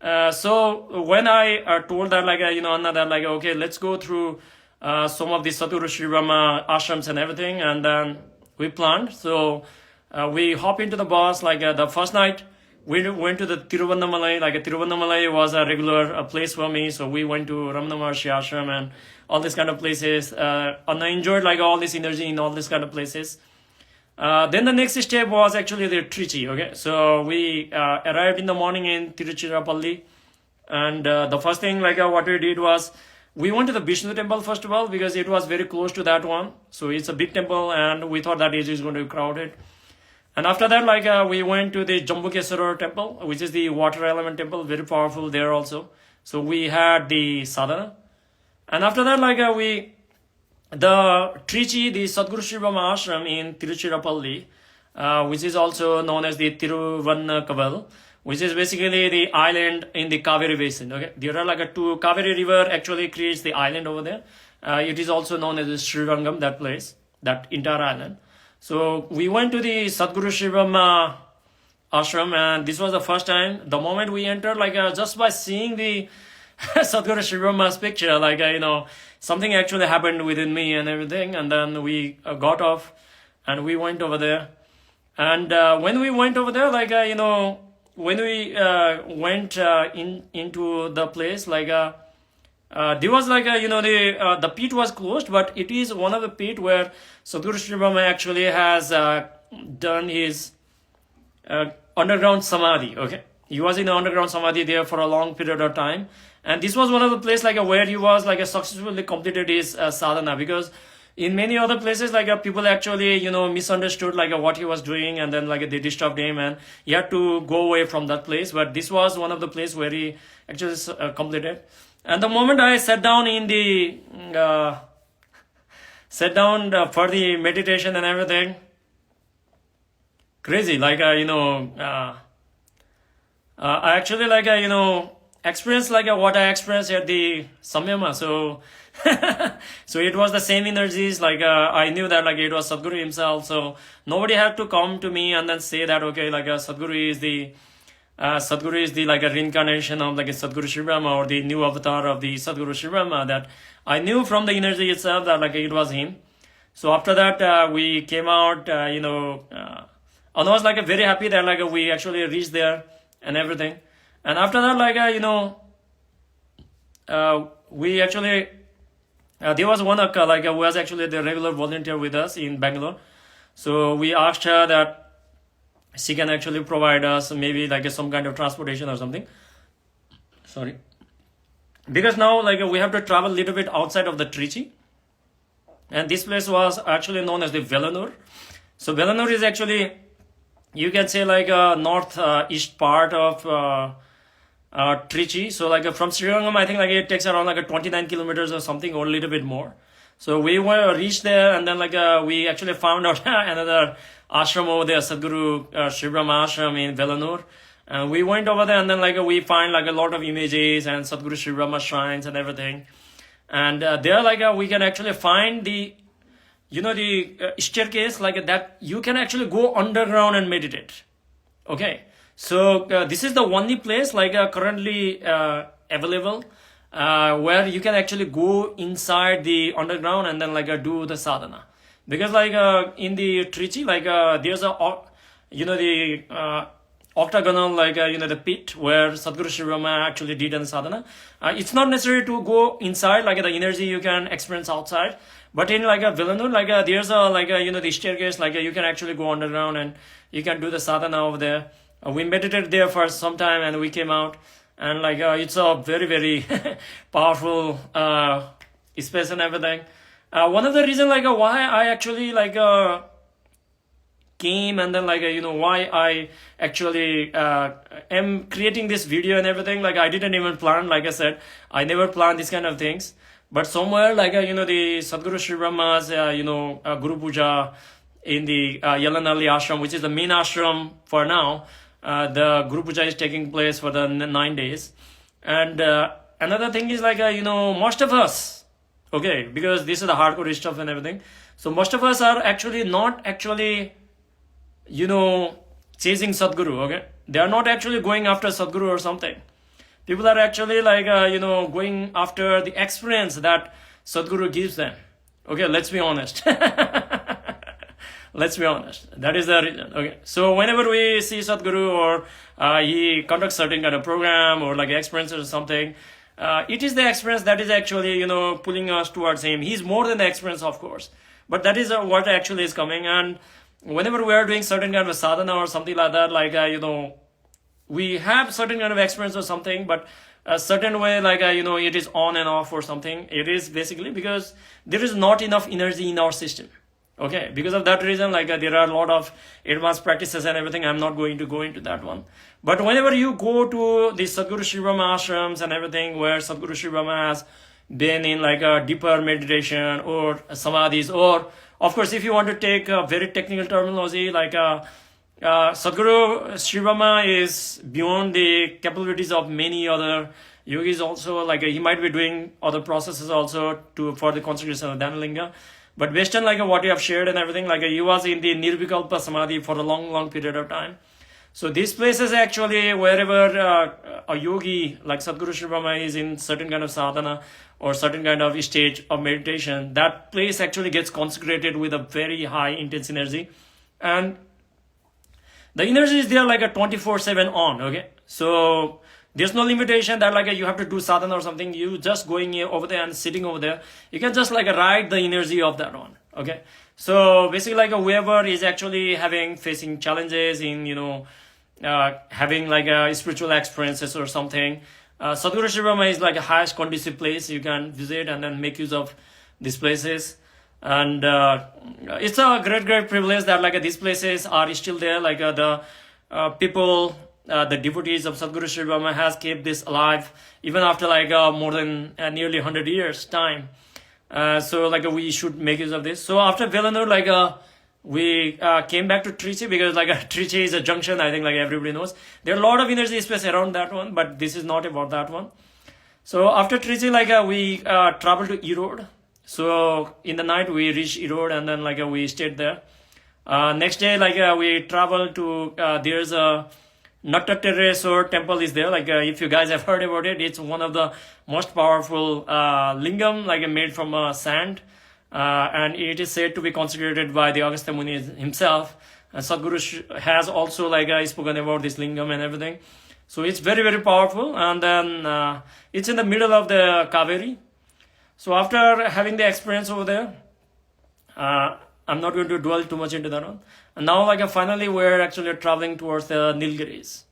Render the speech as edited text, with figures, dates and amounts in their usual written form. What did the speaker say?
So when I told that, Anna, that okay, let's go through some of the Sadhguru Sri Brahma ashrams and everything, and then we planned. So we hop into the bus. The first night, we went to the Tiruvannamalai. Tiruvannamalai was a regular place for me, so we went to Ramana Maharshi ashram and all these kind of places. And I enjoyed all this energy in all these kind of places. Then the next step was actually the Trichy. Okay, so we arrived in the morning in Tiruchirappalli, and the first thing what we did was we went to the Vishnu temple first of all, because it was very close to that one. So it's a big temple, and we thought that it is going to be crowded. And after that, we went to the Jambukeswara temple, which is the water element temple, very powerful there also. So we had the sadhana, and after that, the Trichy, the Sadhguru Sri Brahma ashram in Tiruchirappalli, which is also known as the Tiruvannamalai, which is basically the island in the Kaveri basin. Okay, there are two. Kaveri river actually creates the island over there. It is also known as the Srirangam, that place, that entire island. So we went to the Sadhguru Sri Brahma ashram, and this was the first time. The moment we entered, just by seeing the Sadhguru Sri Brahma's picture, something actually happened within me and everything. And then we got off and we went over there. And when we went over there, when we went into the place, there was the pit was closed, but it is one of the pit where Sadhguru Sri Brahma actually has done his underground samadhi. Okay, he was in the underground samadhi there for a long period of time. And this was one of the places where he was successfully completed his sadhana, because in many other places people actually misunderstood what he was doing, and then they disturbed him and he had to go away from that place. But this was one of the places where he actually completed. And the moment I sat down in the for the meditation and everything, crazy, I actually experienced what I experienced at the Samyama. So so it was the same energies. I knew that it was Sadhguru himself. So nobody had to come to me and then say that okay, Sadhguru is the a reincarnation of Sadhguru Sri Brahma, or the new avatar of the Sadhguru Sri Brahma. That I knew from the energy itself that it was him. So after that we came out, and I was very happy that we actually reached there and everything. And after that, we actually, there was one Akka, who was actually the regular volunteer with us in Bangalore. So we asked her that she can actually provide us maybe some kind of transportation or something. Sorry. Because now we have to travel a little bit outside of the Trichy. And this place was actually known as the Vellanur. So Vellanur is actually, you can say north east part of Trichy. So from Srirangam, I think it takes around 29 kilometers or something, or a little bit more. So we reached there, and then we actually found out another ashram over there, Sadhguru Sri Brahma ashram in Vellanur. And we went over there, and then we find a lot of images and Sadhguru Sri Brahma shrines and everything. And there we can actually find the the staircase that you can actually go underground and meditate. Okay. So this is the only place currently available where you can actually go inside the underground and then do the sadhana. Because in the Trichy, there's a the octagonal the pit where Sadhguru Sri Brahma actually did the sadhana. It's not necessary to go inside, the energy you can experience outside. But in Vellanur, there's a the staircase, you can actually go underground and you can do the sadhana over there. We meditated there for some time, and we came out, and it's a very, very powerful space and everything. One of the reasons why I actually came, and then why I actually am creating this video and everything, I didn't even plan. I said, I never planned these kind of things. But somewhere the Sadhguru Sri Brahma's Guru Puja in the Yellanalli ashram, which is the main ashram for now. The Guru Puja is taking place for the 9 days. And another thing is most of us, okay, because this is the hardcore stuff and everything. So most of us are actually not actually, chasing Sadhguru, okay. They are not actually going after Sadhguru or something. People are actually like, going after the experience that Sadhguru gives them. Okay, let's be honest. Let's be honest. That is the reason. Okay. So whenever we see Sadhguru or he conducts certain kind of program or like experiences or something, it is the experience that is actually, pulling us towards him. He's more than the experience, of course. But that is what actually is coming. And whenever we are doing certain kind of sadhana or something like that, like, we have certain kind of experience or something, but a certain way, like, it is on and off or something. It is basically because there is not enough energy in our system. Okay, because of that reason, like, there are a lot of advanced practices and everything. I'm not going to go into that one. But whenever you go to the Sadhguru Sri Brahma ashrams and everything, where Sadhguru Sri Brahma has been in like a deeper meditation or samadhis, or of course, if you want to take a very technical terminology, like Sadhguru Sri Brahma is beyond the capabilities of many other yogis also. Like, he might be doing other processes also for the concentration of Dhanalinga. But based on like what you have shared and everything, like, he was in the Nirvikalpa Samadhi for a long period of time. So these places actually, wherever a yogi like Sadhguru Sri Brahma is in certain kind of sadhana or certain kind of stage of meditation, that place actually gets consecrated with a very high intense energy. And the energy is there like a 24/7 on, okay? So there's no limitation that like you have to do sadhana or something. You just going over there and sitting over there. You can just like ride the energy of that on, okay? So basically, like, whoever is actually facing challenges in, having like spiritual experiences or something, Sadhguru Sri Brahma is like a highest conducive place you can visit and then make use of these places. And it's a great privilege that like these places are still there. Like, the people, the devotees of Sadhguru Sri Brahma has kept this alive even after like more than nearly 100 years time. So like we should make use of this. So after Vellanur, like we came back to Trichy, because like Trichy is a junction, I think like everybody knows. There are a lot of energy space around that one, but this is not about that one. So after Trichy, like we traveled to Erode. So in the night we reached Erode, and then like we stayed there. Next day, like we traveled to there's a Nattattereswar temple is there. Like if you guys have heard about it, it's one of the most powerful lingam, like made from sand, and it is said to be consecrated by the Agastya Muni himself. Sadhguru has also like spoken about this lingam and everything. So it's very powerful, and then it's in the middle of the Kaveri. So after having the experience over there, I'm not going to dwell too much into that one. And now, like finally, we're actually traveling towards the Nilgiris.